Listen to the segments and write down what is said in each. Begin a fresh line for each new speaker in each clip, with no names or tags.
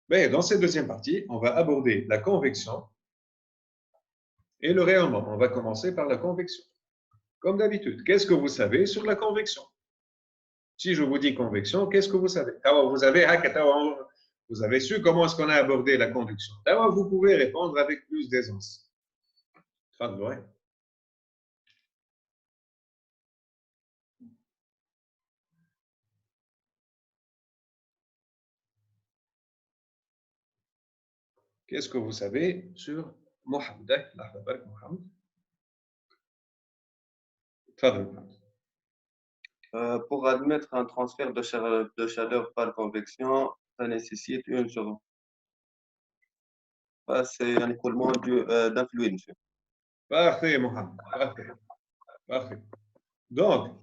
Mais dans cette deuxième partie, on va aborder la convection et le rayonnement. On va commencer par la convection. Comme d'habitude, qu'est-ce que vous savez sur la convection? Si je vous dis convection, qu'est-ce que vous savez? Vous avez su comment est-ce qu'on a abordé la conduction. D'abord, vous pouvez répondre avec plus d'aisance. Qu'est-ce que vous savez sur Mohamed?
Pour admettre un transfert de chaleur par convection, ça nécessite une chose. C'est un écoulement d'un fluide, monsieur.
Parfait, Mohamed. Parfait. Parfait. Donc,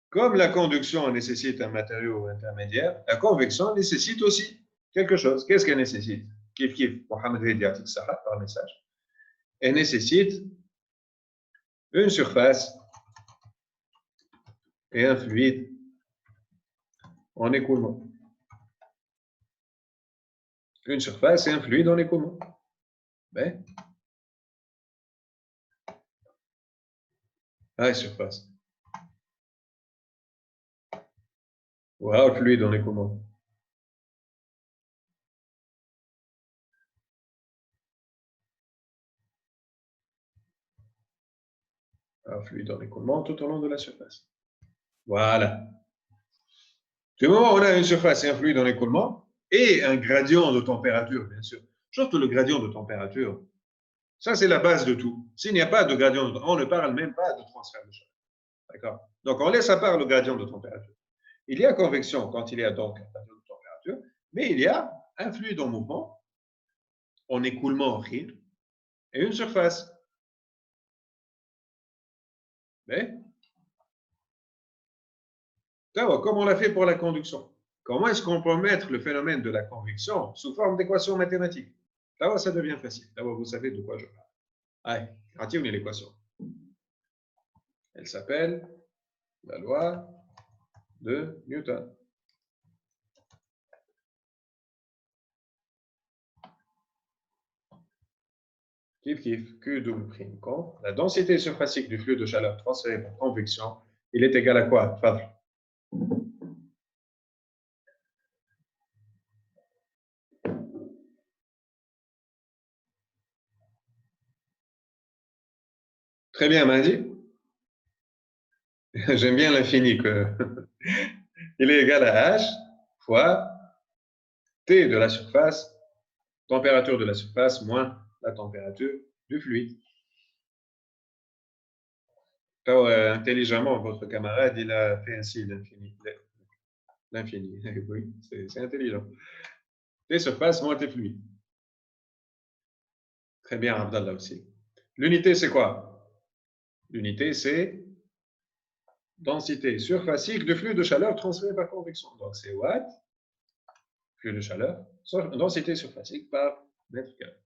comme la conduction nécessite un matériau intermédiaire, la convection nécessite aussi quelque chose. Qu'est-ce qu'elle nécessite? Kif kif, Mohamed Ridiatik Sahat par message. Elle nécessite une surface et un fluide en écoulement. Une surface et un fluide en écoulement. Ben, surface. Wow, fluide en écoulement. Un fluide en écoulement tout au long de la surface. Voilà. Du moment où on a une surface et un fluide en écoulement, et un gradient de température, bien sûr. Surtout le gradient de température. Ça, c'est la base de tout. S'il n'y a pas de gradient de température, on ne parle même pas de transfert de chaleur. D'accord? Donc, on laisse à part le gradient de température. Il y a convection quand il y a donc un gradient de température, mais il y a un fluide en mouvement, en écoulement et une surface. Mais, comme on l'a fait pour la conduction. Comment est-ce qu'on peut mettre le phénomène de la convection sous forme d'équation mathématique? Là, ça devient facile. Là, vous savez de quoi je parle. Allez, rationne l'équation. Elle s'appelle la loi de Newton. Kif kif, Q double prime con. La densité surfacique du flux de chaleur transféré par convection, il est égal à quoi? Fadl. Très bien, Mahdi. J'aime bien l'infini. Il est égal à H fois T de la surface, température de la surface moins la température du fluide. Intelligemment, votre camarade, il a fait ainsi l'infini. L'infini, oui, c'est intelligent. T surface moins T fluide. Très bien, Abdallah aussi. L'unité, c'est quoi? L'unité, c'est densité surfacique de flux de chaleur transféré par convection. Donc, c'est watt, flux de chaleur, densité surfacique par mètre carré.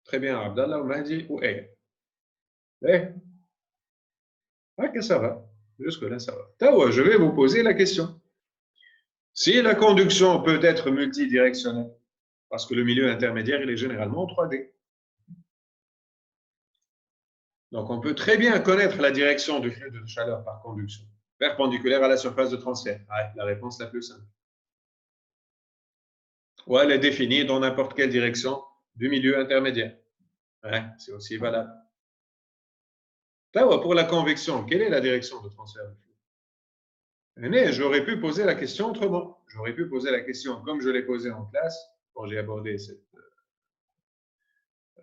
Très bien, Abdallah, Mahdi ou E. Eh? Ok, ça va. Jusque-là, ça va. Tawa, je vais vous poser la question. Si la conduction peut être multidirectionnelle, parce que le milieu intermédiaire, il est généralement en 3D. Donc, on peut très bien connaître la direction du flux de chaleur par conduction, perpendiculaire à la surface de transfert. Ah, la réponse la plus simple. Ou elle est définie dans n'importe quelle direction du milieu intermédiaire. Ouais, c'est aussi valable. Pour la convection, quelle est la direction de transfert du flux? J'aurais pu poser la question autrement. J'aurais pu poser la question comme je l'ai posée en classe quand j'ai abordé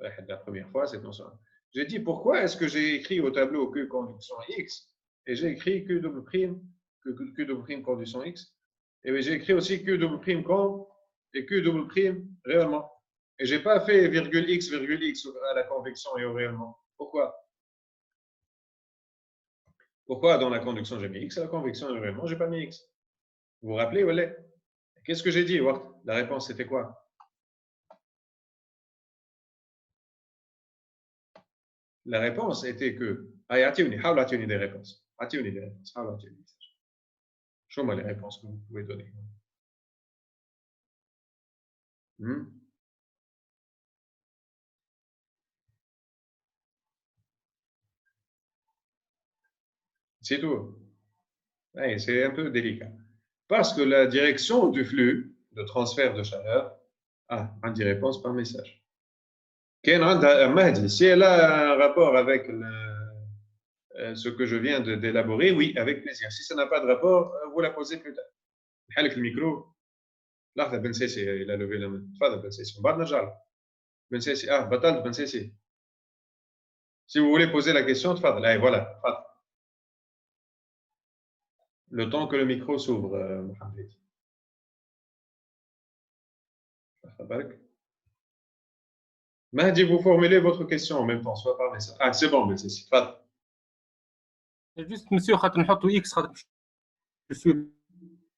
la première fois cette notion. J'ai dit pourquoi est-ce que j'ai écrit au tableau que conduction X et j'ai écrit que double prime, conduction X et j'ai écrit aussi que double prime con et que double prime réellement. Et j'ai pas fait virgule X à la convection et au réellement. Pourquoi? Pourquoi dans la conduction j'ai mis X, à la convection et au réellement j'ai pas mis X? Vous vous rappelez, Wallet? Qu'est-ce que j'ai dit, Wart? La réponse c'était quoi? La réponse était que. Attiuni des réponses. Attiuni des réponses. Show-moi les réponses que vous pouvez donner. C'est tout. Ouais, c'est un peu délicat. Parce que la direction du flux de transfert de chaleur a une réponse par message. Mahdi, si elle a un rapport avec ce que je viens d'élaborer, oui, avec plaisir. Si ça n'a pas de rapport, vous la posez plus tard. Le micro. Là, Ben Sessi, il a levé la main. Fadal Ben Sessi. بعد نرجع Ben Sessi. Ah, بطلت Ben Sessi. Si vous voulez poser la question, tfadal. Allez, voilà. Tfadal. Le temps que le micro s'ouvre, Mohamed. Mahdi, vous formulez votre question en même temps, soit par message. Ah, c'est bon, Ben Sessi. Tfadal.
Juste, monsieur, خاطر نحطوا X خاطر je suis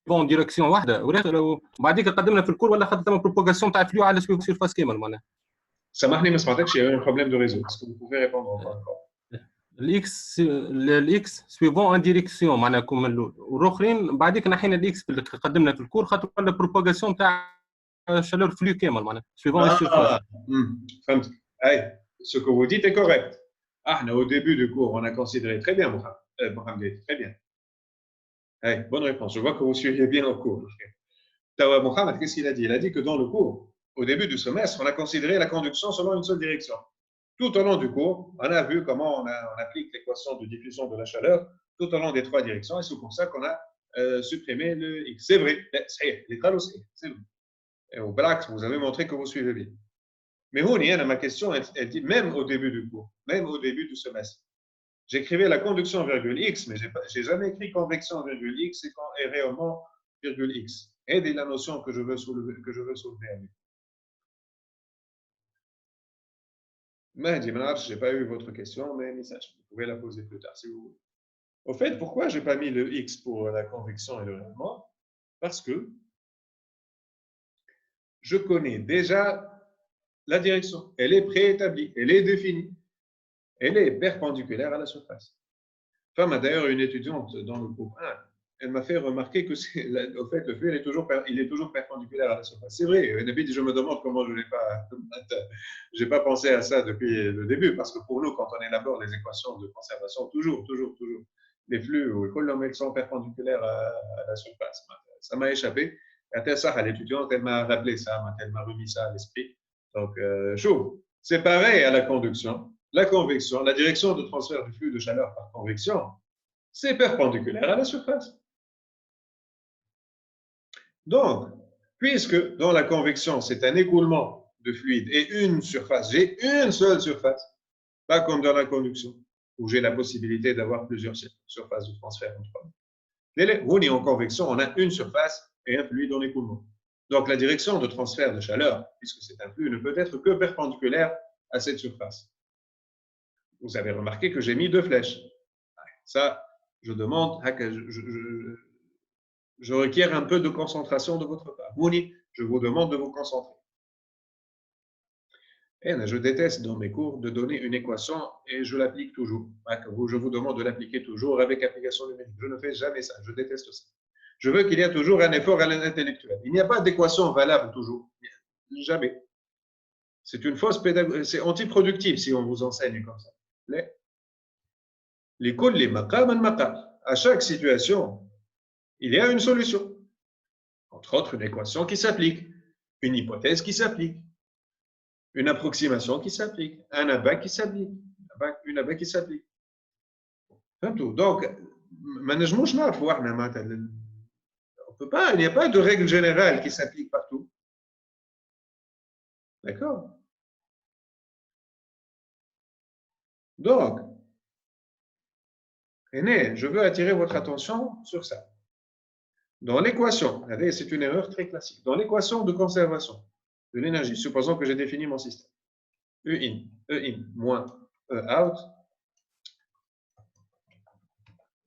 bon direction واحدة ولكن بعديك قدمنا في الكور ولا خاطر ثم بروباغاسيون تاع فلو على سوي سيرفاس كامل معناها.
سامحني ما سمعتكش, il y a eu un problème de réseau. Est-ce que vous pouvez répondre encore?
الاكس سويفون ان ديريكسيون معناها كوم الاول والاخرين بعديك نحينا الاكس اللي قدمنا في الكور خاطر ولا بروباغاسيون تاع شالور فلو كامل معناها سويفون السيرفاس.
فهمت. اي ce que vous dites est correct. Au début du cours, on a considéré très bien, Mohamed, très bien. Hey, bonne réponse. Je vois que vous suivez bien au cours. Mohamed, qu'est-ce qu'il a dit? Il a dit que dans le cours, au début du semestre, on a considéré la conduction selon une seule direction. Tout au long du cours, on a vu comment on applique l'équation de diffusion de la chaleur tout au long des trois directions, et c'est pour ça qu'on a supprimé le X. C'est vrai, les tralos, c'est vrai. Et au Black, vous avez montré que vous suivez bien. Mais ma question, elle dit même au début du cours, même au début du semestre. J'écrivais la conduction virgule X, mais je n'ai jamais écrit convection virgule X et rayonnement virgule X. Et la notion que je veux soulever avec. Mahdi, je n'ai pas eu votre question, mais message, vous pouvez la poser plus tard si vous voulez. Au fait, pourquoi je n'ai pas mis le X pour la convection et le rayonnement? Parce que je connais déjà la direction. Elle est préétablie, elle est définie. Elle est perpendiculaire à la surface. Enfin, d'ailleurs, une étudiante dans le groupe 1, elle m'a fait remarquer que, au fait, le flux, il est toujours perpendiculaire à la surface. C'est vrai, je me demande comment je n'ai pas pensé à ça depuis le début, parce que pour nous, quand on élabore les équations de conservation, toujours, les flux ou les sont perpendiculaires à la surface. Ça m'a échappé. À ça, l'étudiante, elle m'a rappelé ça, elle m'a remis ça à l'esprit. Donc, c'est pareil à la conduction. La convection, la direction de transfert du flux de chaleur par convection, c'est perpendiculaire à la surface. Donc, puisque dans la convection, c'est un écoulement de fluide et une surface, j'ai une seule surface, pas comme dans la conduction, où j'ai la possibilité d'avoir plusieurs surfaces de transfert entre eux. En convection, on a une surface et un fluide en écoulement. Donc, la direction de transfert de chaleur, puisque c'est un flux, ne peut être que perpendiculaire à cette surface. Vous avez remarqué que j'ai mis deux flèches. Ça, je demande, je requiers un peu de concentration de votre part. Mouni, je vous demande de vous concentrer. Et je déteste dans mes cours de donner une équation et je l'applique toujours. Je vous demande de l'appliquer toujours avec application numérique. Je ne fais jamais ça, je déteste ça. Je veux qu'il y ait toujours un effort à l'intellectuel. Il n'y a pas d'équation valable toujours. Jamais. C'est une fausse pédagogie, c'est antiproductif si on vous enseigne comme ça. À chaque situation, il y a une solution. Entre autres, une équation qui s'applique, une hypothèse qui s'applique, une approximation qui s'applique, un abac qui s'applique, une abac qui s'applique. Donc, on peut pas, il n'y a pas de règle générale qui s'applique partout. D'accord? Donc, je veux attirer votre attention sur ça. Dans l'équation, c'est une erreur très classique, dans l'équation de conservation de l'énergie, supposons que j'ai défini mon système. E in moins E out,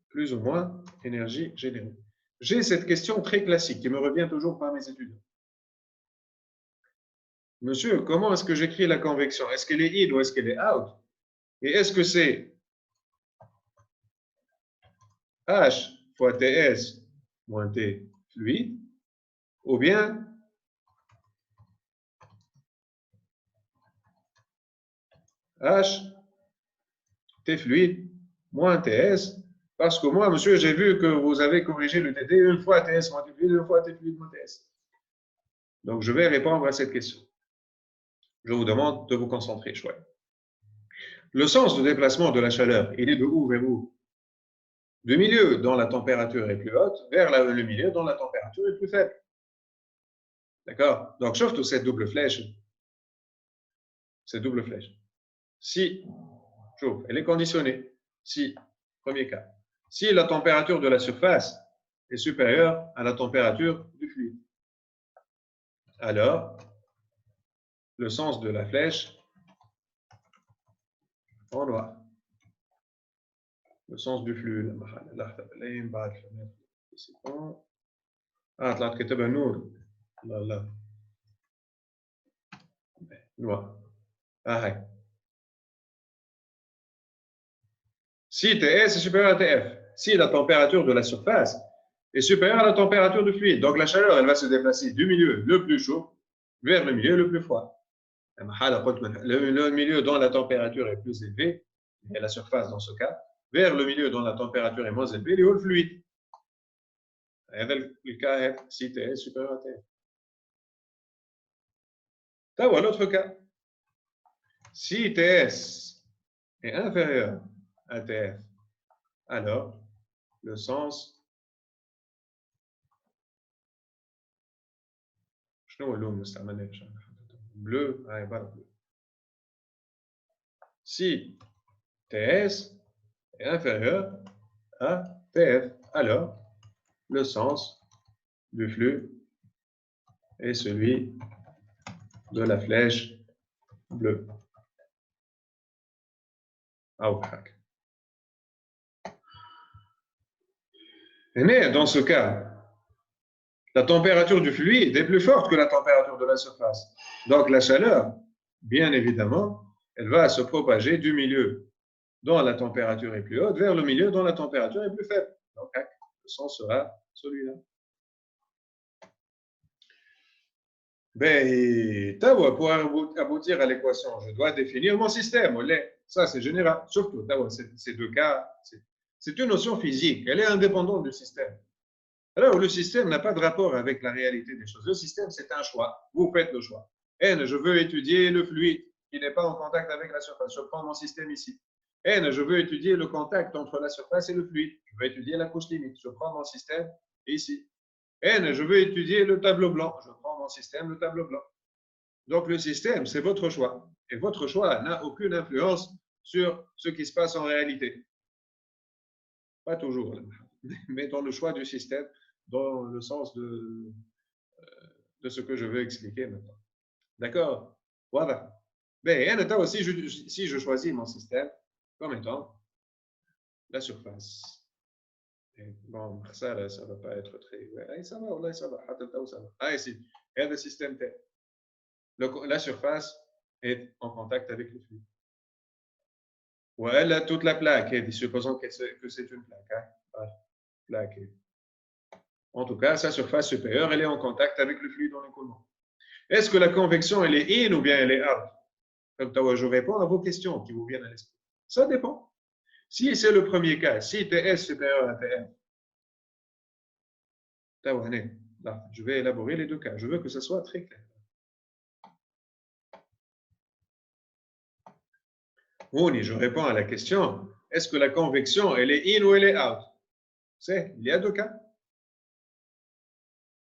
plus ou moins énergie générée. J'ai cette question très classique qui me revient toujours par mes étudiants. Monsieur, comment est-ce que j'écris la convection? Est-ce qu'elle est in ou est-ce qu'elle est out? Et est-ce que c'est H fois TS moins T fluide, ou bien H, T fluide, moins TS. Parce que moi, monsieur, j'ai vu que vous avez corrigé le TD une fois TS moins T fluide, une fois T fluide moins TS. Donc, je vais répondre à cette question. Je vous demande de vous concentrer, chouette. Le sens de déplacement de la chaleur, il est de où vers où? Du milieu dont la température est plus haute vers le milieu dont la température est plus faible. D'accord? Donc, surtout cette double flèche. Cette double flèche. Si, elle est conditionnée. Si, premier cas. Si la température de la surface est supérieure à la température du fluide, alors le sens de la flèche en noir. Le sens du flux. طلعت كاتبها نور. لا noir. Si TS est supérieur à TF, si la température de la surface est supérieure à la température du fluide, donc la chaleur, elle va se déplacer du milieu le plus chaud vers le milieu le plus froid. Le milieu dont la température est plus élevée, et la surface dans ce cas, vers le milieu dont la température est moins élevée, il y a le fluide. Le cas est si TS est supérieur à TF. Voilà l'autre cas. Si TS est inférieur à TF, alors le sens bleu, bleu. Si TS est inférieur à TF, alors le sens du flux est celui de la flèche bleue. Et dans ce cas, la température du fluide est plus forte que la température de la surface. Donc la chaleur, bien évidemment, elle va se propager du milieu dont la température est plus haute vers le milieu dont la température est plus faible. Donc le sens sera celui-là. Pour aboutir à l'équation, je dois définir mon système. Ça, c'est général. Surtout, ces deux cas, c'est une notion physique. Elle est indépendante du système. Alors, le système n'a pas de rapport avec la réalité des choses. Le système, c'est un choix. Vous faites le choix. N, je veux étudier le fluide qui n'est pas en contact avec la surface. Je prends mon système ici. N, je veux étudier le contact entre la surface et le fluide. Je veux étudier la couche limite. Je prends mon système ici. N, je veux étudier le tableau blanc. Je prends mon système, le tableau blanc. Donc, le système, c'est votre choix. Et votre choix n'a aucune influence sur ce qui se passe en réalité. Pas toujours, mais dans le choix du système, dans le sens de ce que je veux expliquer maintenant. D'accord? Voilà. Mais aussi, si je choisis mon système comme étant la surface. Et bon, ça ne va pas être très... Ouais, ça va, ça va. Ah, ici, il y a le système T. La surface est en contact avec le fluide. Voilà toute la plaque. Et supposons que c'est une plaque. Hein? Voilà. Plaque. En tout cas, sa surface supérieure, elle est en contact avec le fluide en écoulement. Est-ce que la convection, elle est in ou bien elle est out? Comme je réponds à vos questions qui vous viennent à l'esprit. Ça dépend. Si c'est le premier cas, si TS supérieur à TM, là, je vais élaborer les deux cas. Je veux que ce soit très clair. Je réponds à la question, est-ce que la convection, elle est in ou elle est out? Il y a deux cas.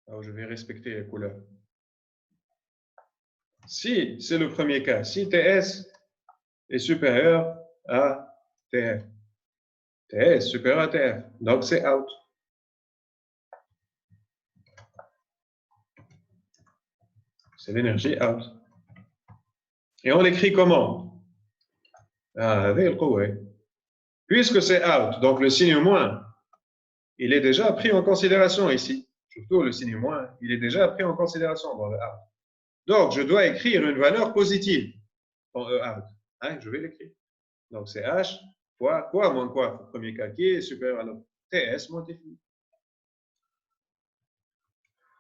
Alors, je vais respecter les couleurs. Si c'est le premier cas, si TS est supérieur à TF, TS supérieur à TF, donc c'est out. C'est l'énergie out. Et on l'écrit comment? Puisque c'est out, donc le signe moins, il est déjà pris en considération ici. Surtout le signe moins, il est déjà pris en considération dans le out. Donc, je dois écrire une valeur positive en E out. Hein, je vais l'écrire. Donc, c'est H fois quoi moins quoi? Le premier cas qui est supérieur à l'autre. TS moins T fluide.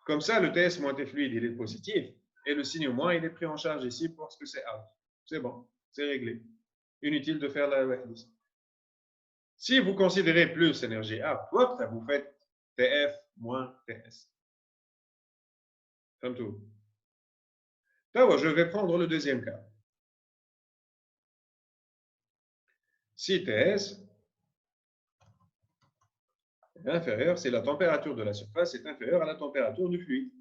Comme ça, le TS moins T fluide, il est positif. Et le signe moins, il est pris en charge ici parce que c'est out. C'est bon, c'est réglé. inutile de faire la wahdis. Si vous considérez plus énergie out, vous faites TF moins TS. Comme tout. Alors, je vais prendre le deuxième cas. Si TS est inférieur, si la température de la surface est inférieure à la température du fluide.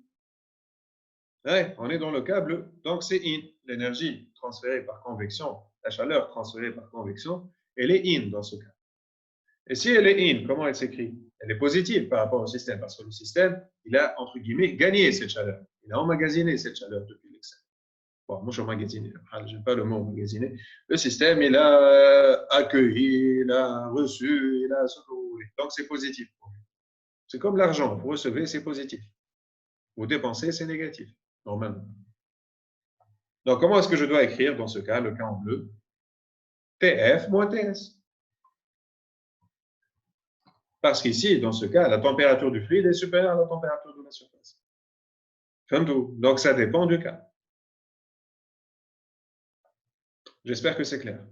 Ouais, on est dans le cas bleu. Donc, c'est in. L'énergie transférée par convection, la chaleur transférée par convection, elle est in dans ce cas. Et si elle est in, comment elle s'écrit? Elle est positive par rapport au système, parce que le système, il a, entre guillemets, gagné cette chaleur. Il a emmagasiné cette chaleur depuis l'excès. Bon, moi, je suis emmagasiné. Je n'aime pas le mot emmagasiné. Le système, il a accueilli, il a reçu, il a ce que vous voulez. Donc, c'est positif. C'est comme l'argent. Vous recevez, c'est positif. Vous dépensez, c'est négatif, normalement. Donc, comment est-ce que je dois écrire dans ce cas, le cas en bleu? TF moins TS. Parce qu'ici, dans ce cas, la température du fluide est supérieure à la température de la surface. Comme tout. Donc, ça dépend du cas. J'espère que c'est clair.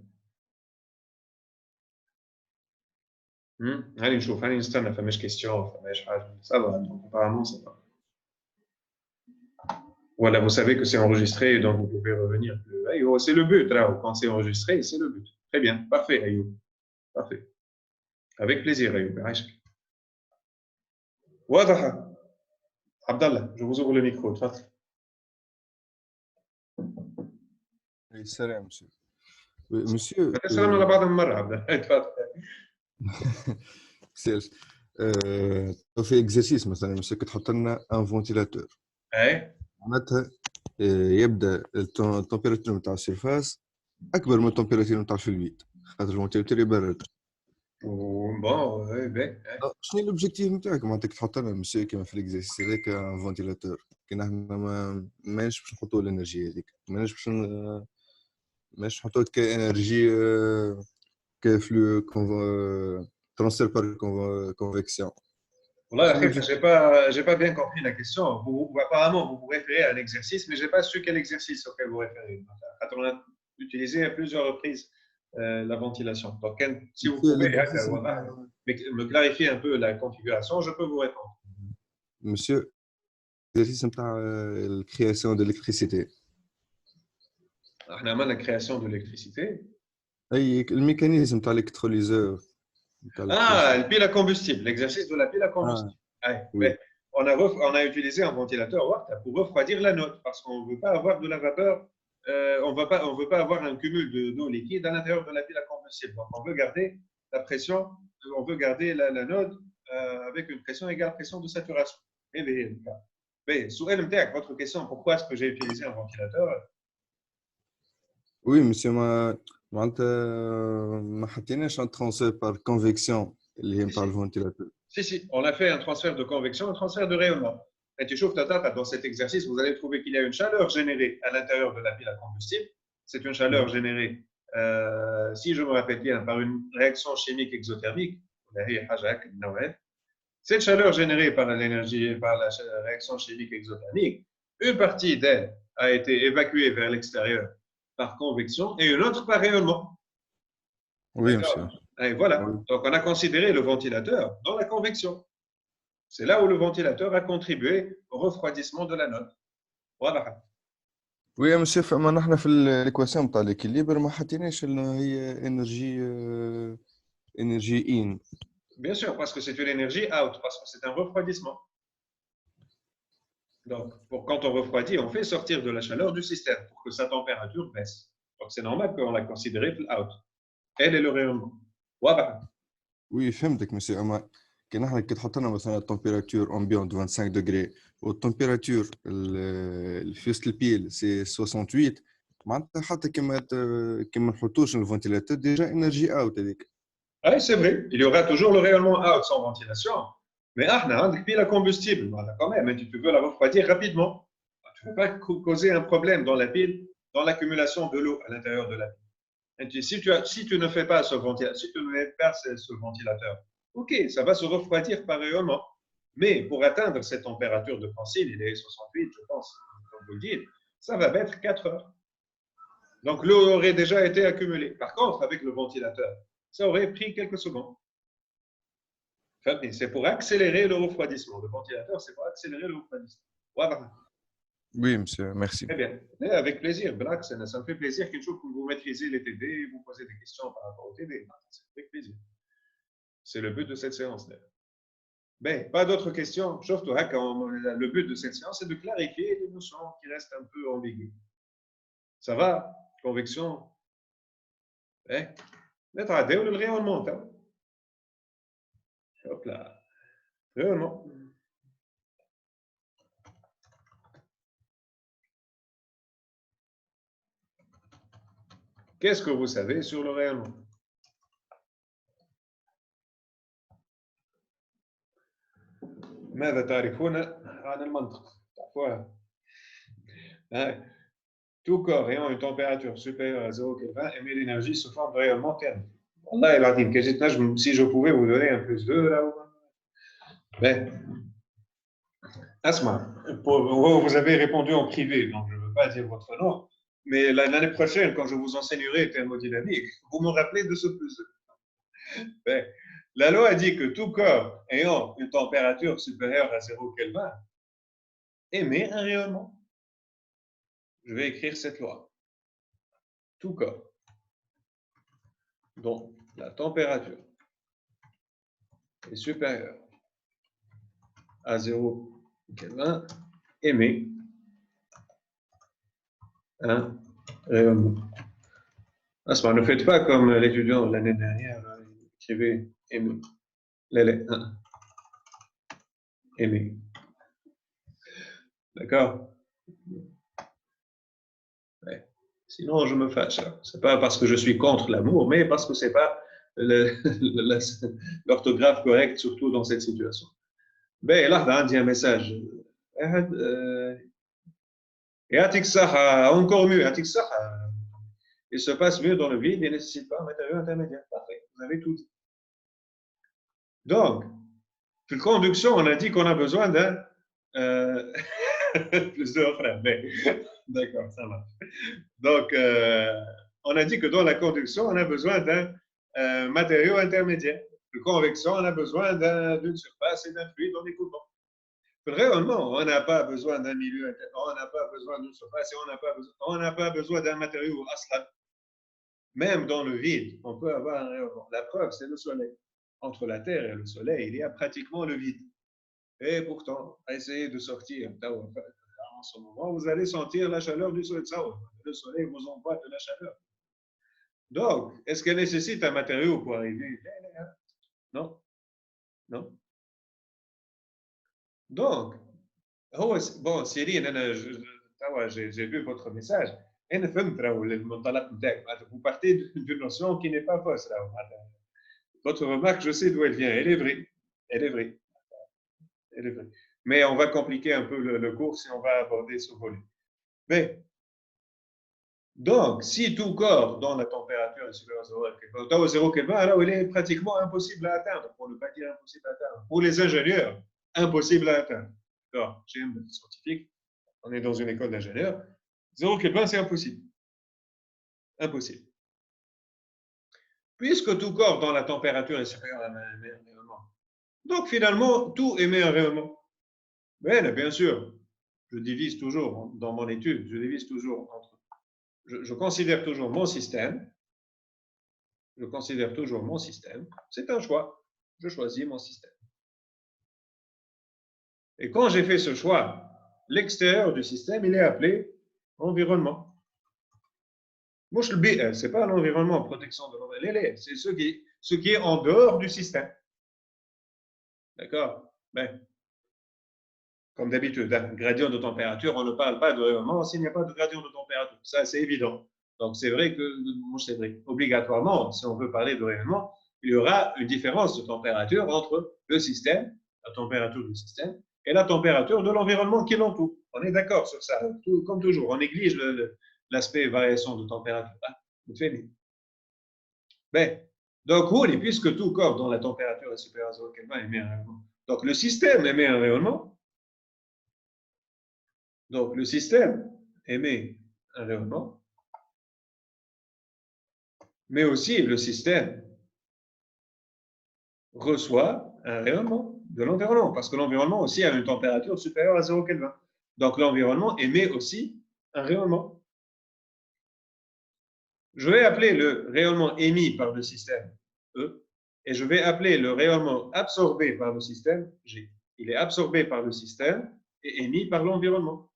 Allez, نشوف allez نستنى فماش question فماش حاجه ça va donc apparemment ça va. Voilà, vous savez que c'est enregistré donc vous pouvez revenir. C'est le but là, quand c'est enregistré, c'est le but. Très bien, parfait Ayoub. Parfait. Avec plaisir Ayoub. واضح. Abdallah, je vous ouvre le micro. تفضل.
Salam monsieur. Monsieur.
السلام على بعض المره عبد تفضل.
سيرس في اكزرسيس مثلا monsieur كتحط لنا ان فونتيلاتور معناتها يبدا التمبيراتور نتاع السيرفاس اكبر من التمبيراتور نتاع الفلويد خاطر الفونتيلاتور يبرد.
بون
شنو الاوبجيكتيف نتاعك معناتها تحط لنا monsieur كيما في الاكزرسيس هذاك ان فونتيلاتور كي نحنا ماناش باش نحطوا الانرجي هذيك ماناش نحطوا كانرجي كفلو transfert par convection.
Voilà, j'ai pas bien compris la question. Apparemment, vous vous référez à un exercice, mais je n'ai pas su quel exercice auquel vous référez. On a utilisé à plusieurs reprises la ventilation. Donc, si vous pouvez me clarifier un peu la configuration, je peux vous répondre.
Monsieur, l'exercice de la création d'électricité.
On a la création de l'électricité.
Le mécanisme de l'électrolyseur.
Le pile à combustible, l'exercice de la pile à combustible. Oui. On a utilisé un ventilateur pour refroidir la note parce qu'on ne veut pas avoir de la vapeur, on veut pas avoir un cumul d'eau liquide à l'intérieur de la pile à combustible. Donc, on veut garder la pression, on veut garder la note avec une pression égale pression de saturation. Mais, votre question, pourquoi est-ce que j'ai utilisé un ventilateur?
Oui, monsieur, ما حطيناش un transfert par convection اللي هي نتاع الفونتيلاتور.
Si, on a fait un transfert de convection, un transfert de rayonnement. Et tu chauffes dans cet exercice, vous allez trouver qu'il y a une chaleur générée à l'intérieur de la pile à combustible. C'est une chaleur générée, si je me rappelle bien, par une réaction chimique exothermique. Cette chaleur générée par l'énergie, par la réaction chimique exothermique, une partie d'elle a été évacuée vers l'extérieur par convection et une autre par rayonnement.
Oui, monsieur.
Et voilà. Oui. Donc, on a considéré le ventilateur dans la convection. C'est là où le ventilateur a contribué au refroidissement de la note. Voilà.
Oui, monsieur, فما نحن في l'équation نتاع l'équilibre ما حطيناش هي énergie in.
Bien sûr, parce que c'est une énergie out, parce que c'est un refroidissement. Donc, quand on refroidit, on fait sortir de la chaleur du système pour que sa température baisse. Donc, c'est normal qu'on la considère out. Elle est le rayonnement. واضح.
Oui, فهمتك monsieur. أما كي نحن كي تحط لنا مثلا التمبيراتور امبيونت 25 دوغري والتمبيراتور في وسط البيل سي 68 معناتها حتى كيما نحطوش الفونتيلاتور ديجا انرجي اوت هذيك.
Oui, c'est vrai. Il y aura toujours le rayonnement out sans ventilation. Mais عندك pile à combustible, voilà, quand même. Tu veux la refroidir rapidement. Tu ne veux pas causer un problème dans la pile, dans l'accumulation de l'eau à l'intérieur de la pile. Et si tu ne fais pas ce ventilateur, si tu ne mets pas ce ventilateur, ok, ça va se refroidir par rayonnement. Mais pour atteindre cette température de principe, il est 68, je pense, comme vous le dites, ça va mettre 4 heures. Donc, l'eau aurait déjà été accumulée. Par contre, avec le ventilateur, ça aurait pris quelques secondes. C'est pour accélérer le refroidissement. Le ventilateur, c'est pour accélérer le refroidissement. Voilà.
Oui, monsieur, merci.
Très bien. Et avec plaisir. Black, ça me fait plaisir qu'une fois que vous maîtrisez les TD et vous posez des questions par rapport aux TD. Ça me fait plaisir. C'est le but de cette séance. Ben, pas d'autres questions. Sauf toi, le but de cette séance, c'est de clarifier les notions qui restent un peu ambiguës. Ça va? Convection? Eh? نتعداو للريونمون. Hop là. Rayonnement. Qu'est-ce que vous savez sur le rayonnement? ماذا تعرفون عن المنطق؟ تعرفوها؟ Tout corps ayant une température supérieure à 0 Kelvin émet l'énergie sous forme de rayonnement thermique. والله العظيم si je pouvais vous donner un plus 2 là. Mais, Asma, vous avez répondu en privé, donc je ne veux pas dire votre nom, mais l'année prochaine, quand je vous enseignerai thermodynamique, vous me rappelez de ce plus 2. Mais, la loi dit que tout corps ayant une température supérieure à 0 Kelvin émet un rayonnement. Je vais écrire cette loi. Tout corps dont la température est supérieure à 0 Kelvin émet un rayonnement. Asma, ne faites pas comme l'étudiant de l'année dernière, il écrivait émet. Émet. D'accord? Ouais. Sinon, je me fâche. Ce n'est pas parce que je suis contre l'amour, mais parce que ce n'est pas l'orthographe correcte, surtout dans cette situation. Ben, là, on dit un message. Encore mieux, il se passe mieux dans le vide et ne nécessite pas un matériau intermédiaire. Parfait, vous avez tout dit. Donc, pour conduction, on a dit qu'on a besoin d'un plusieurs frères. D'accord, ça va. Donc, on a dit que dans la conduction, on a besoin d'un matériau intermédiaire. Pour convection, on a besoin d'une surface et d'un fluide en écoulement. Pour le rayonnement, on n'a pas besoin d'un milieu intermédiaire, on n'a pas besoin d'une surface et on n'a pas besoin d'un matériau aslan. Même dans le vide, on peut avoir un rayonnement. La preuve, c'est le soleil. Entre la Terre et le soleil, il y a pratiquement le vide. Et pourtant, essayez de sortir. En ce moment, vous allez sentir la chaleur du soleil. Le soleil vous envoie de la chaleur. Donc, est-ce qu'elle nécessite un matériau pour arriver? Non. Non. Donc, bon, Cyril, j'ai vu votre message. Vous partez d'une notion qui n'est pas fausse. Votre remarque, je sais d'où elle vient. Elle est vraie. Elle est vraie. Elle est vraie. Mais on va compliquer un peu le cours si on va aborder ce volet. Mais, donc, si tout corps dont la température est supérieure à 0 Kelvin, alors il est pratiquement impossible à atteindre, pour ne pas dire impossible à atteindre. Pour les ingénieurs, impossible à atteindre. D'accord, chez un scientifique, on est dans une école d'ingénieurs, 0 Kelvin, c'est impossible. Impossible. Puisque tout corps dont la température est supérieure à un rayonnement, donc finalement, tout émet un rayonnement. Mais bien sûr, je divise toujours dans mon étude, je divise toujours entre. Je considère toujours mon système. Je considère toujours mon système. C'est un choix. Je choisis mon système. Et quand j'ai fait ce choix, l'extérieur du système, il est appelé environnement. Ce n'est pas l'environnement, protection de l'environnement, c'est ce qui est en dehors du système. D'accord? Ben, comme d'habitude, un gradient de température, on ne parle pas de rayonnement s'il n'y a pas de gradient de température. Ça, c'est évident. Donc, c'est vrai que, c'est vrai, obligatoirement, si on veut parler de rayonnement, il y aura une différence de température entre le système, la température du système, et la température de l'environnement qui l'entoure. On est d'accord sur ça, comme toujours. On néglige l'aspect variation de température. Ben, donc, oui, puisque tout corps dont la température est supérieure à 0 Kelvin émet un rayonnement. Donc, le système émet un rayonnement. Donc, le système émet un rayonnement. Mais aussi, le système reçoit un rayonnement de l'environnement, parce que l'environnement aussi a une température supérieure à 0 Kelvin. Donc, l'environnement émet aussi un rayonnement. Je vais appeler le rayonnement émis par le système E, et je vais appeler le rayonnement absorbé par le système G. Il est absorbé par le système et émis par l'environnement.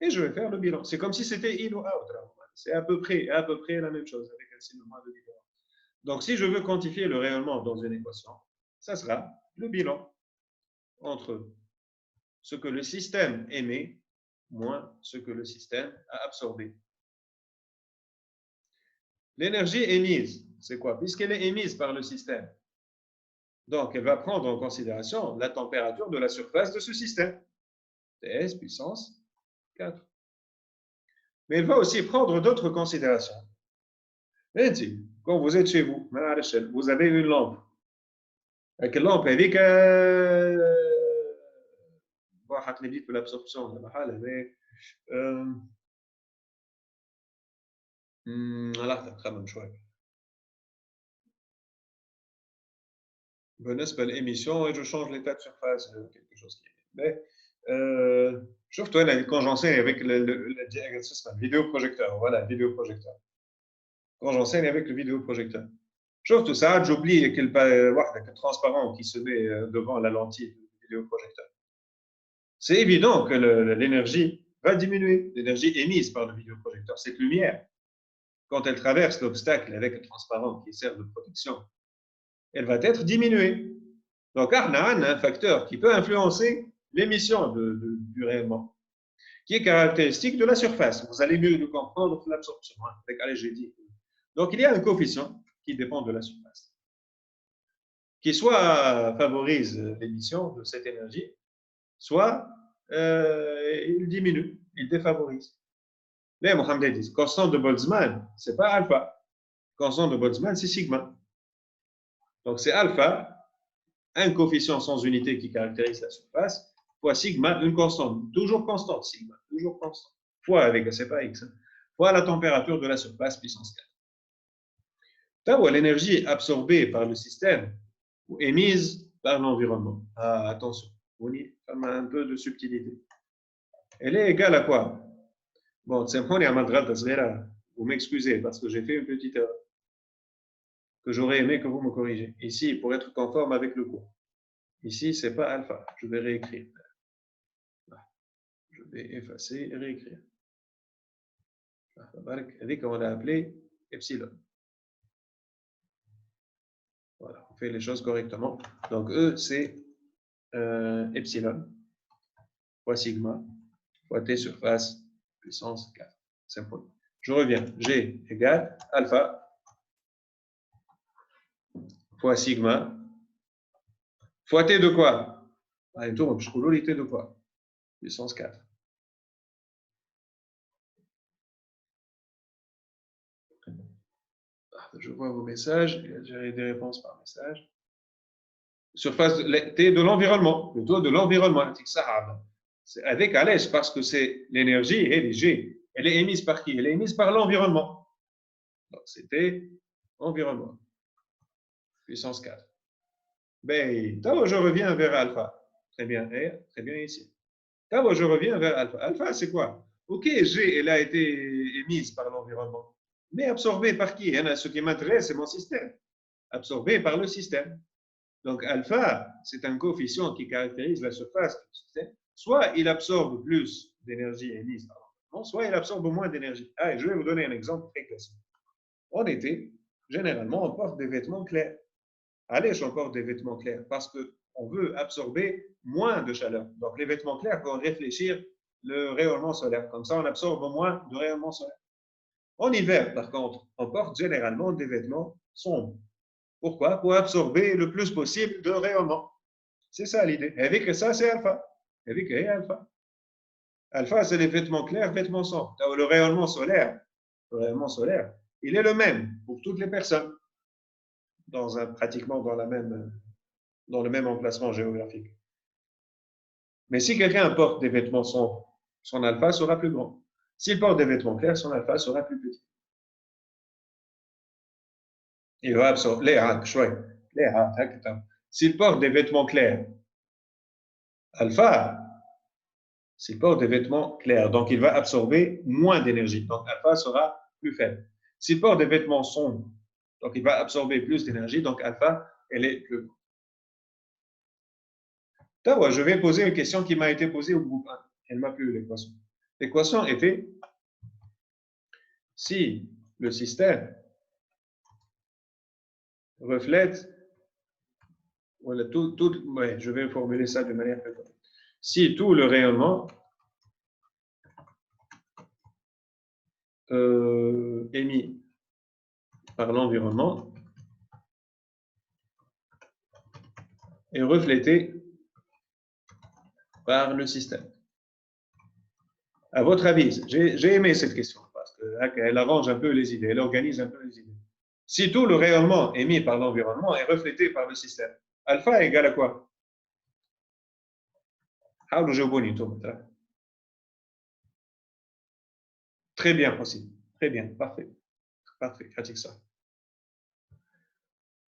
Et je vais faire le bilan. C'est comme si c'était in ou out. C'est à peu près la même chose avec un signe de différence. Donc, si je veux quantifier le rayonnement dans une équation, ça sera le bilan entre ce que le système émet moins ce que le système a absorbé. L'énergie émise, c'est quoi? Puisqu'elle est émise par le système, donc elle va prendre en considération la température de la surface de ce système, TS puissance 4. Mais elle va aussi prendre d'autres considérations. Quand vous êtes chez vous, vous avez une lampe. Avec une lampe, avec l'absorption, بالنسبة l'émission et je change l'état de surface, quelque chose qui est. Mais, sauf toi, quand j'enseigne avec le vidéoprojecteur, voilà, vidéoprojecteur. Quand j'enseigne avec le vidéoprojecteur. Sauf tout ça, j'oublie qu'il y a transparent qui se met devant la lentille du vidéoprojecteur. C'est évident que l'énergie va diminuer, l'énergie émise par le vidéoprojecteur, cette lumière. Quand elle traverse l'obstacle avec le transparent qui sert de protection, elle va être diminuée. Donc, on a un facteur qui peut influencer l'émission du rayonnement, qui est caractéristique de la surface. Vous allez mieux le comprendre pour l'absorption. Allez, j'ai dit. Donc, il y a un coefficient qui dépend de la surface, qui soit favorise l'émission de cette énergie, soit il diminue, il défavorise. Là, Mohamed dit, constant de Boltzmann, ce n'est pas alpha. Constant de Boltzmann, c'est sigma. Donc, c'est alpha, un coefficient sans unité qui caractérise la surface, fois sigma, une constante, toujours constante, sigma, toujours constante, fois avec, c'est pas x, fois la température de la surface puissance 4. L'énergie absorbée par le système ou émise par l'environnement. Ah, attention, on y a un peu de subtilité. Elle est égale à quoi? Bon, vous m'excusez parce que j'ai fait une petite erreur que j'aurais aimé que vous me corrigez. Ici, pour être conforme avec le cours. Ici, ce n'est pas alpha. Je vais réécrire. Je vais effacer et réécrire. Avec on l'a appelé epsilon. Voilà, on fait les choses correctement. Donc, E, c'est epsilon fois sigma fois T surface puissance 4. Symphonie. Je reviens. G égale alpha fois sigma fois T de quoi? Je couleur T de quoi? Puissance 4. Je vois vos messages. J'ai des réponses par message. Surface T de l'environnement. Le taux de l'environnement. C'est avec à l'aise parce que c'est l'énergie, elle est G. Elle est émise par qui? Elle est émise par l'environnement. Donc, c'était environnement. Puissance 4. Ben, je reviens vers alpha. Très bien, très bien ici. Je reviens vers alpha. Alpha, c'est quoi? Ok, G, elle a été émise par l'environnement. Mais absorbée par qui? Ce qui m'intéresse, c'est mon système. Absorbée par le système. Donc, alpha, c'est un coefficient qui caractérise la surface du système. Soit il absorbe plus d'énergie émise par l'environnement, soit il absorbe moins d'énergie. Ah, je vais vous donner un exemple très classique. En été, généralement, on porte des vêtements clairs. Allez, on porte des vêtements clairs parce qu'on veut absorber moins de chaleur. Donc, les vêtements clairs vont réfléchir le rayonnement solaire. Comme ça, on absorbe moins de rayonnement solaire. En hiver, par contre, on porte généralement des vêtements sombres. Pourquoi? Pour absorber le plus possible de rayonnement. C'est ça l'idée. Avec ça, c'est alpha. Avec alpha. Alpha, c'est les vêtements clairs, vêtements sombres. Le rayonnement solaire, il est le même pour toutes les personnes, pratiquement dans le même emplacement géographique. Mais si quelqu'un porte des vêtements sombres, son alpha sera plus grand. S'il porte des vêtements clairs, son alpha sera plus petit. il va absorber. S'il porte des vêtements clairs, alpha, s'il porte des vêtements clairs, donc il va absorber moins d'énergie. Donc alpha sera plus faible. S'il porte des vêtements sombres, donc il va absorber plus d'énergie, donc alpha, elle est plus grande. D'abord, je vais poser une question qui m'a été posée au groupe 1. Elle m'a plu, l'équation. L'équation était si le système reflète, voilà, ouais, je vais formuler ça de manière plus correcte. Si tout le rayonnement émis par l'environnement est reflété par le système. À votre avis, j'ai aimé cette question parce qu'elle arrange un peu les idées, elle organise un peu les idées. Si tout le rayonnement émis par l'environnement est reflété par le système, alpha est égal à quoi? Très bien aussi. Très bien, parfait. Parfait, pratique ça.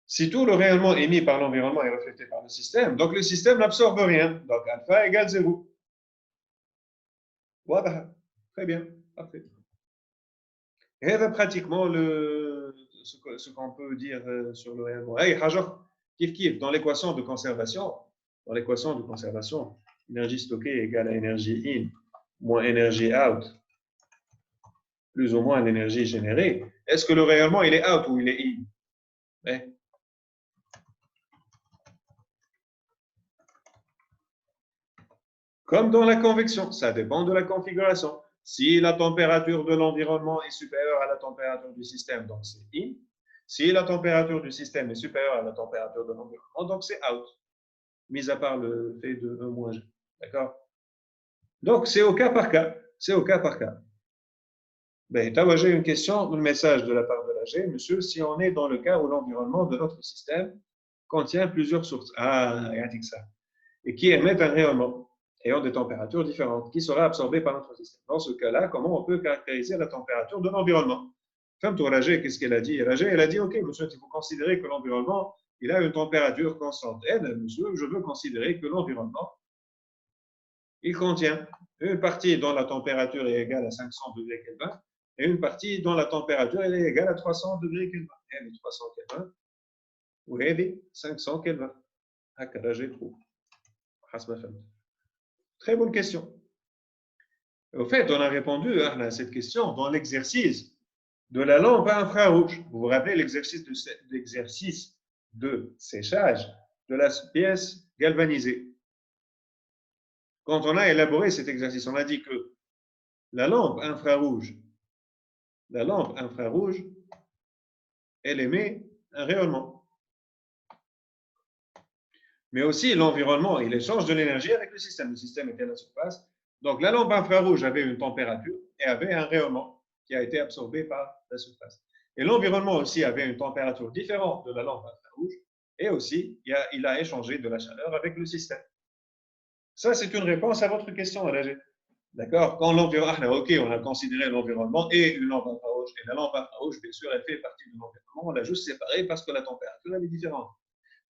Si tout le rayonnement émis par l'environnement est reflété par le système, donc le système n'absorbe rien. Donc alpha égale 0. Voilà. Très bien, parfait. Et pratiquement ce qu'on peut dire sur le rayonnement. Hey, dans l'équation de conservation, énergie stockée égale à énergie in moins énergie out, plus ou moins l'énergie générée. Est-ce que le rayonnement, il est out ou il est in? Eh? Comme dans la convection, ça dépend de la configuration. Si la température de l'environnement est supérieure à la température du système, donc c'est in. Si la température du système est supérieure à la température de l'environnement, donc c'est out. Mis à part le fait de 1 moins G. D'accord? Donc, c'est au cas par cas. C'est au cas par cas. Ben, j'ai une question, un message de la part de l'AG. Monsieur, si on est dans le cas où l'environnement de notre système contient plusieurs sources, il ça, et qui émettent un rayonnement ayant des températures différentes, qui sera absorbé par notre système. Dans ce cas-là, comment on peut caractériser la température de l'environnement? Femme pour l'AG, qu'est-ce qu'elle a dit? L'AG, elle a dit, OK, monsieur, si vous considérez que l'environnement, il a une température constante. Elle, monsieur, je veux considérer que l'environnement, il contient une partie dont la température est égale à 500 degrés Kelvin et une partie dont la température est égale à 300 degrés Kelvin. Elle est 300 Kelvin ou elle est 500 Kelvin. هكذا j'ai trouvé. Très bonne question. Au fait, on a répondu à cette question dans l'exercice de la lampe infrarouge. Vous vous rappelez l'exercice de séchage de la pièce galvanisée. Quand on a élaboré cet exercice, on a dit que la lampe infrarouge, elle émet un rayonnement. Mais aussi, l'environnement, il échange de l'énergie avec le système. Le système était à la surface. Donc, la lampe infrarouge avait une température et avait un rayonnement qui a été absorbé par la surface. Et l'environnement aussi avait une température différente de la lampe infrarouge et aussi, il a échangé de la chaleur avec le système. Ça, c'est une réponse à votre question, Rajé. D'accord? Quand l'environnement, OK, on a considéré l'environnement et une lampe infrarouge. Et la lampe infrarouge, bien sûr, elle fait partie de l'environnement. On l'a juste séparée parce que la température, elle est différente.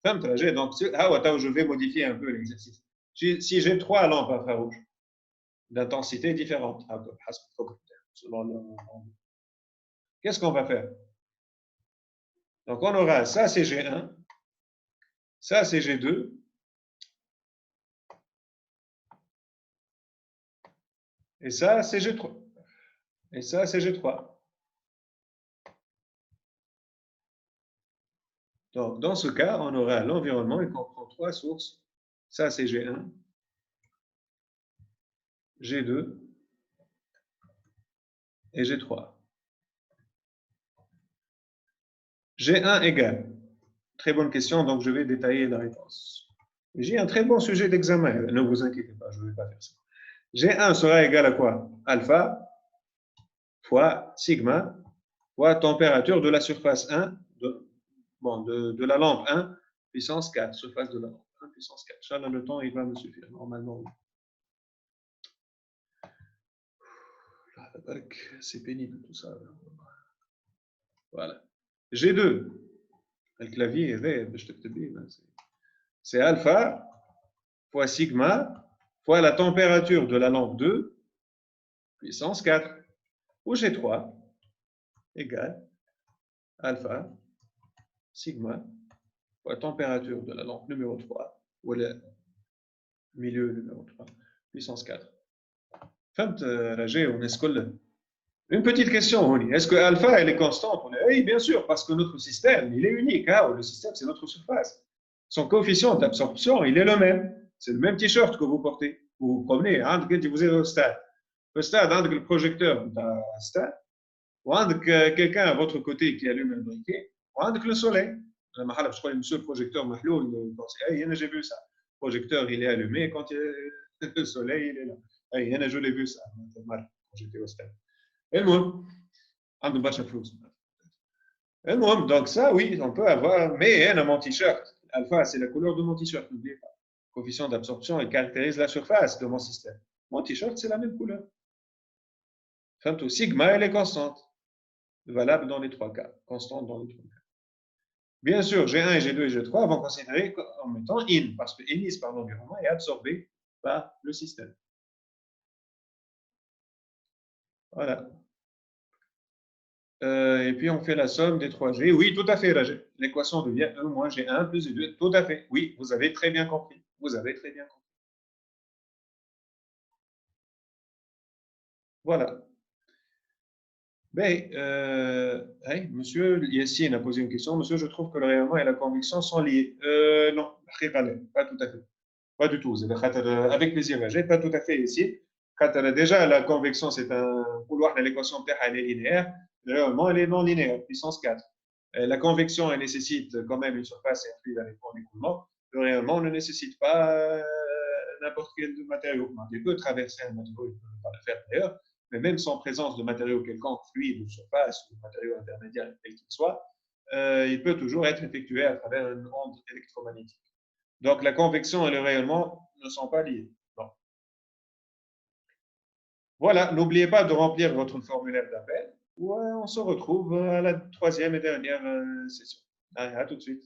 Femme trajet, donc, je vais modifier un peu l'exercice. Si j'ai 3 lampes infrarouges d'intensité différente, qu'est-ce qu'on va faire? Donc, on aura ça, c'est G1, ça, c'est G2, et ça, c'est G3. Et ça, c'est G3. Donc, dans ce cas, on aura l'environnement et comprend 3 sources. Ça, c'est G1, G2 et G3. G1 égale. Très bonne question, donc je vais détailler la réponse. J'ai un très bon sujet d'examen, ne vous inquiétez pas, je ne vais pas faire ça. G1 sera égal à quoi? Alpha fois sigma fois température de la surface 1, de la lampe 1, puissance 4, surface de la lampe 1, puissance 4. Inch'Allah, le temps, il va me suffire, normalement. C'est pénible tout ça. Voilà. G2. Le clavier, c'est alpha fois sigma fois la température de la lampe 2 puissance 4. Ou G3 égale alpha sigma fois la température de la lampe numéro 3 ou le milieu numéro 3 puissance 4. فهمت رجاء والناس كلها. Une petite question, est-ce que alpha elle est constante? Oui, bien sûr, parce que notre système, il est unique. Hein? Le système, c'est notre surface. Son coefficient d'absorption, il est le même. C'est le même t-shirt que vous portez. Vous vous promenez, vous êtes au stade. Au stade, le projecteur d'un stade, ou quelqu'un à votre côté qui allume un briquet, ou le soleil. Je crois que le projecteur, j'ai vu ça. Le projecteur, il est allumé quand le soleil, il est là. Je l'ai vu ça quand j'étais au stade. المهم عنده برشا فلوس. المهم donc ça oui on peut avoir mais mon t-shirt alpha c'est la couleur de mon t-shirt n'oubliez pas. Coefficient d'absorption il caractérise la surface de mon système. Mon t-shirt c'est la même couleur. Femme sigma elle est constante. Valable dans les trois cas, constante dans les trois cas. Bien sûr G1 et G2 et G3 vont considérer en même temps in parce que émise par l'environnement est absorbée par le système. Voilà. Et puis on fait la somme des 3G. Oui, tout à fait, l'équation devient 1 moins G1 plus G2. Tout à fait. Oui, vous avez très bien compris. Vous avez très bien compris. Voilà. Mais, monsieur Yassine a posé une question. Monsieur, je trouve que le rayonnement et la convection sont liés. Non, pas tout à fait. Pas du tout. Avec plaisir, pas tout à fait ici. Déjà, la convection, c'est un couloir de l'équation terre, elle est linéaire. Le rayonnement, elle est non linéaire, puissance 4. La convection, elle nécessite quand même une surface et un fluide avec point d'écoulement. Le rayonnement ne nécessite pas n'importe quel matériau. Il peut traverser un matériau, il ne peut pas le faire d'ailleurs, mais même sans présence de matériau quelconque, fluide ou surface, ou matériau intermédiaire, quel qu'il soit, il peut toujours être effectué à travers une onde électromagnétique. Donc la convection et le rayonnement ne sont pas liés. Non. Voilà, n'oubliez pas de remplir votre formulaire d'appel. On se retrouve à la troisième et dernière session. Allez, à tout de suite.